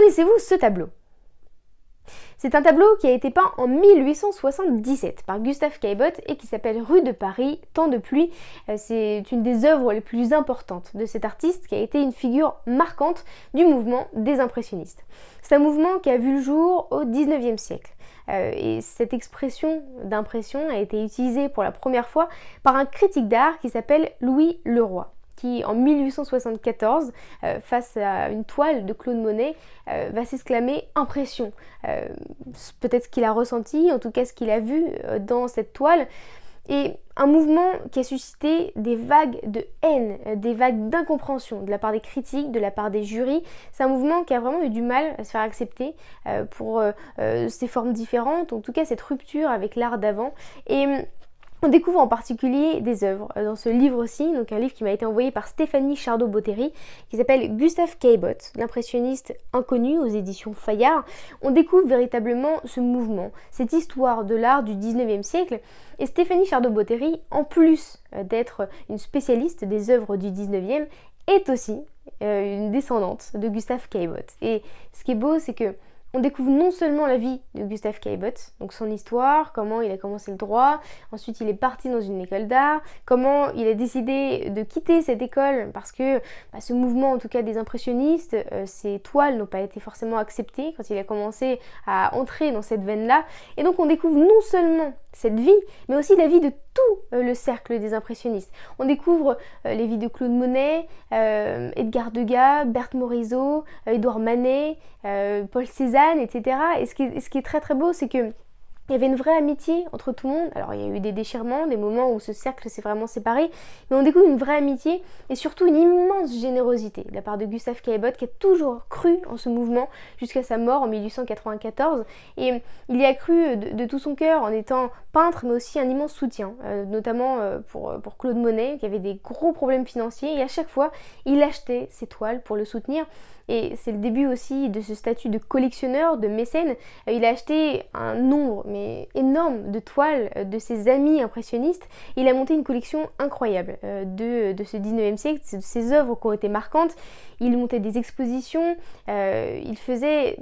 Connaissez-vous ce tableau? C'est un tableau qui a été peint en 1877 par Gustave Caillebotte et qui s'appelle Rue de Paris, temps de pluie. C'est une des œuvres les plus importantes de cet artiste qui a été une figure marquante du mouvement des impressionnistes. C'est un mouvement qui a vu le jour au 19e siècle. Et cette expression d'impression a été utilisée pour la première fois par un critique d'art qui s'appelle Louis Leroy, qui en 1874, face à une toile de Claude Monet, va s'exclamer « impression ». Peut-être ce qu'il a ressenti, en tout cas ce qu'il a vu dans cette toile. Et un mouvement qui a suscité des vagues de haine, des vagues d'incompréhension de la part des critiques, de la part des jurys. C'est un mouvement qui a vraiment eu du mal à se faire accepter pour ses formes différentes, en tout cas cette rupture avec l'art d'avant. Et on découvre en particulier des œuvres dans ce livre aussi, donc un livre qui m'a été envoyé par Stéphanie Chardot-Bottéry, qui s'appelle Gustave Caillebotte, l'impressionniste inconnu aux éditions Fayard. On découvre véritablement ce mouvement, cette histoire de l'art du 19e siècle. Et Stéphanie Chardot-Bottéry, en plus d'être une spécialiste des œuvres du 19e, est aussi une descendante de Gustave Caillebotte. Et ce qui est beau, c'est que on découvre non seulement la vie de Gustave Caillebotte, donc son histoire, comment il a commencé le droit, ensuite il est parti dans une école d'art, comment il a décidé de quitter cette école parce que ce mouvement en tout cas des impressionnistes, ses toiles n'ont pas été forcément acceptées quand il a commencé à entrer dans cette veine-là. Et donc on découvre non seulement cette vie, mais aussi la vie de tout le cercle des impressionnistes. On découvre les vies de Claude Monet, Edgar Degas, Berthe Morisot, Édouard Manet, Paul Cézanne, etc. Et ce qui est très très beau, c'est que il y avait une vraie amitié entre tout le monde. Alors il y a eu des déchirements, des moments où ce cercle s'est vraiment séparé, mais on découvre une vraie amitié et surtout une immense générosité de la part de Gustave Caillebotte qui a toujours cru en ce mouvement jusqu'à sa mort en 1894. Et il y a cru de tout son cœur en étant peintre, mais aussi un immense soutien, notamment pour Claude Monet qui avait des gros problèmes financiers et à chaque fois il achetait ses toiles pour le soutenir. Et c'est le début aussi de ce statut de collectionneur, de mécène. Il a acheté un nombre mais énorme de toiles de ses amis impressionnistes. Il a monté une collection incroyable de ce 19e siècle, de ses œuvres qui ont été marquantes. Il montait des expositions, il faisait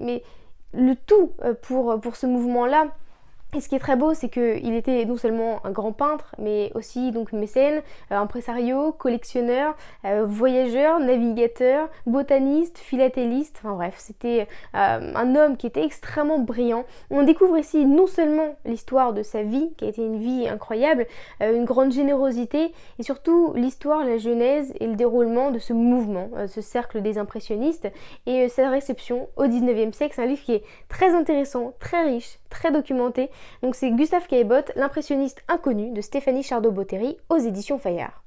le tout pour ce mouvement-là. Et ce qui est très beau, c'est qu'il était non seulement un grand peintre, mais aussi donc mécène, impresario, collectionneur, voyageur, navigateur, botaniste, philatéliste, enfin bref, c'était un homme qui était extrêmement brillant. On découvre ici non seulement l'histoire de sa vie, qui a été une vie incroyable, une grande générosité, et surtout l'histoire, la genèse et le déroulement de ce mouvement, ce cercle des impressionnistes, et sa réception au 19e siècle. C'est un livre qui est très intéressant, très riche, très documenté. Donc c'est Gustave Caillebotte, l'impressionniste inconnu de Stéphanie Chardot-Bottéry aux éditions Fayard.